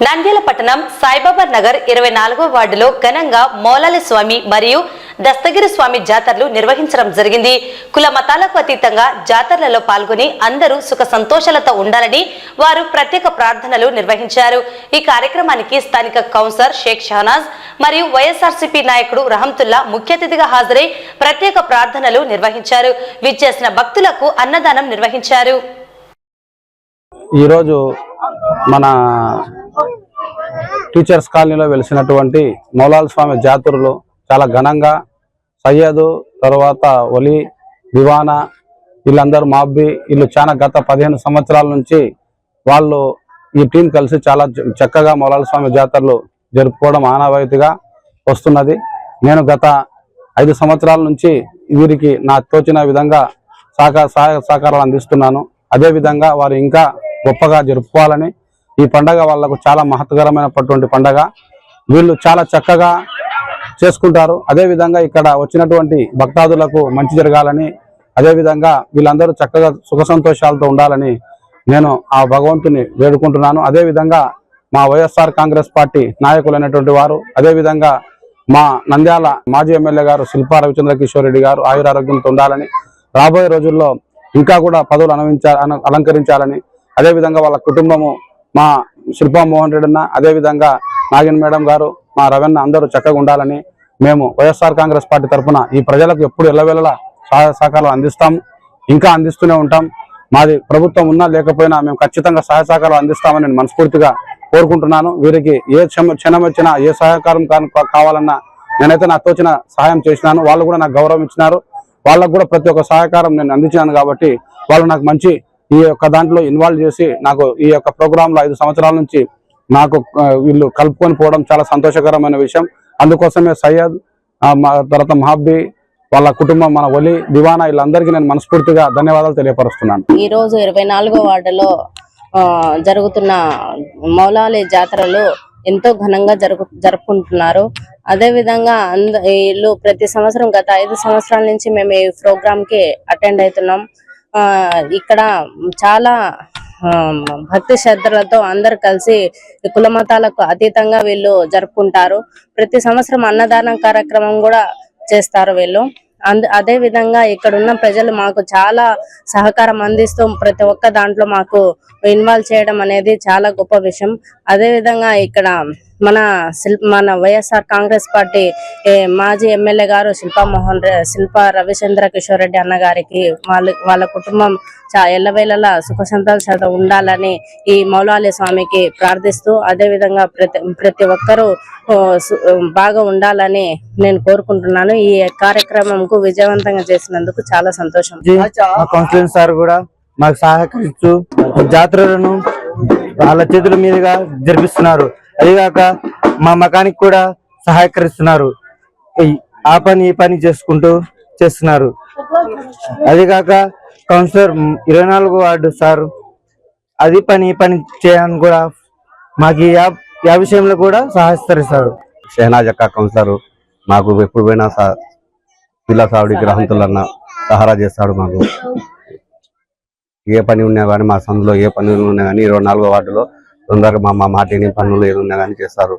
నంద్యాల పట్టణం సాయిబాబా నగర్ 24వ వార్డులో ఘనంగా మౌలాలి స్వామి మరియు దస్తగిరి స్వామి జాతరలు నిర్వహించడం జరిగింది. కుల మతాలకు అతీతంగా జాతరలలో పాల్గొని అందరూ సుఖ సంతోషాలతో ఉండాలని వారు ప్రత్యేక ప్రార్థనలు నిర్వహించారు. ఈ కార్యక్రమానికి స్థానిక కౌన్సిలర్ షేక్ షహనాజ్ మరియు వైఎస్ఆర్సీపీ నాయకుడు రహంతుల్లా ముఖ్య అతిథిగా హాజరై ప్రత్యేక ప్రార్థనలు నిర్వహించారు. విచ్చేసిన భక్తులకు అన్నదానం నిర్వహించారు. ఈరోజు మన టీచర్స్ కాలనీలో వెలిసినటువంటి మౌలాలి స్వామి జాతరలు చాలా ఘనంగా సయ్యదు తర్వాత ఒలి దివానా వీళ్ళందరూ మాబ్బి వీళ్ళు చాలా గత 15 సంవత్సరాల నుంచి వాళ్ళు ఈ టీం కలిసి చాలా చక్కగా మౌలాలి స్వామి జాతరలు జరుపుకోవడం ఆనవాయితీగా వస్తున్నది. నేను గత 5 సంవత్సరాల నుంచి వీరికి నా తోచిన విధంగా సహకారాలు అందిస్తున్నాను. అదేవిధంగా వారు ఇంకా గొప్పగా జరుపుకోవాలని, ఈ పండగ వాళ్లకు చాలా మహత్కరమైనటువంటి పండగ, వీళ్ళు చాలా చక్కగా చేసుకుంటారు. అదేవిధంగా ఇక్కడ వచ్చినటువంటి భక్తాదులకు మంచి జరగాలని, అదేవిధంగా వీళ్ళందరూ చక్కగా సుఖ సంతోషాలతో ఉండాలని నేను ఆ భగవంతుని వేడుకుంటున్నాను. అదేవిధంగా మా వైఎస్ఆర్ కాంగ్రెస్ పార్టీ నాయకులైనటువంటి వారు, అదేవిధంగా మా నంద్యాల మాజీ ఎమ్మెల్యే గారు శిల్పా రవిచంద్ర కిషోర్ రెడ్డి గారు ఆయురారోగ్యంతో ఉండాలని, రాబోయే రోజుల్లో ఇంకా కూడా పదవులు అలంకరించాలని, అదేవిధంగా వాళ్ళ కుటుంబము మా శిల్పా మోహన్ రెడ్డి అన్న, అదేవిధంగా నాగిన్ మేడం గారు, మా రవణ అందరూ చక్కగా ఉండాలని మేము వైఎస్ఆర్ కాంగ్రెస్ పార్టీ తరఫున ఈ ప్రజలకు ఎప్పుడు ఎల్లవేళలా సహాయ సహకారాలు అందిస్తాము, ఇంకా అందిస్తూనే ఉంటాం. మాది ప్రభుత్వం ఉన్నా లేకపోయినా మేము ఖచ్చితంగా సహాయ సహకారాలు అందిస్తామని నేను మనస్ఫూర్తిగా కోరుకుంటున్నాను. వీరికి ఏ క్షణం వచ్చినా ఏ సహకారం కావాలన్నా నేనైతే నాకు తోచిన సహాయం చేసినాను. వాళ్ళు కూడా నాకు గౌరవం ఇచ్చినారు. వాళ్ళకు కూడా ప్రతి ఒక్క సహకారం నేను అందించినాను. కాబట్టి వాళ్ళు నాకు మంచి ఈ యొక్క దాంట్లో ఇన్వాల్వ్ చేసి నాకు ఈ యొక్క ప్రోగ్రాంలో 5 సంవత్సరాల నుంచి నాకు వీళ్ళు కలుపుకొని పోవడం చాలా సంతోషకరమైన విషయం. అందుకోసమే సయ్యద్ తర్వాత మహాబ్బి వాళ్ళ కుటుంబం, మన ఒలి దివానా వీళ్ళందరికీ నేను మనస్ఫూర్తిగా ధన్యవాదాలు తెలియపరుస్తున్నాను. ఈ రోజు 24వ వార్డులో జరుగుతున్న మౌలాలి జాతరలు ఎంతో ఘనంగా జరుపుకుంటున్నారు. అదే విధంగా వీళ్ళు ప్రతి సంవత్సరం గత 5 సంవత్సరాల నుంచి మేము ఈ ప్రోగ్రామ్ కి అటెండ్ అవుతున్నాం. ఇక్కడ చాలా భక్తి శ్రద్ధలతో అందరు కలిసి కుల మతాలకు అతీతంగా వీళ్ళు జరుపుకుంటారు. ప్రతి సంవత్సరం అన్నదానం కార్యక్రమం కూడా చేస్తారు వీళ్ళు. అదే విధంగా ఇక్కడ ఉన్న ప్రజలు మాకు చాలా సహకారం అందిస్తూ ప్రతి ఒక్క దాంట్లో మాకు ఇన్వాల్వ్ చేయడం అనేది చాలా గొప్ప విషయం. అదే విధంగా ఇక్కడ మన వైఎస్ఆర్ కాంగ్రెస్ పార్టీ మాజీ ఎమ్మెల్యే గారు శిల్పా రవిచంద్ర కిషోర్ రెడ్డి అన్న గారికి వాళ్ళ కుటుంబం ఎల్లవేళలా సుఖ సంతోషాలతో ఉండాలని ఈ మౌలాలి స్వామికి ప్రార్థిస్తూ, అదే విధంగా ప్రతి ఒక్కరూ బాగా ఉండాలని నేను కోరుకుంటున్నాను. ఈ కార్యక్రమంకు విజయవంతంగా చేసినందుకు చాలా సంతోషం. కౌన్సిలర్ సార్ కూడా మాకు సహకరిస్తూ జాతరలను వాళ్ళ చేతుల మీదుగా జరిపిస్తున్నారు. అదిగాక మా మకానికి కూడా సహకరిస్తున్నారు. ఆ పని ఈ పని చేసుకుంటూ చేస్తున్నారు. అదిగాక కౌన్సిలర్ 24వ వార్డు సార్ అది పని ఈ పని చేయడానికి కూడా మాకు ఆ విషయంలో కూడా సహకరిస్తారు. షహనాజ్ అక్క కౌన్సిలర్ మాకు ఎప్పుడు పోయినా పిల్ల సావుడికి రహంతులన్న సహారా చేస్తాడు. మాకు ఏ పని ఉన్నా కానీ మా సందులో ఏ పనులు ఉన్నా కానీ 24వ వార్డులో తొందరగా మా మాటిని పనులు ఏది ఉన్నా కానీ చేస్తారు.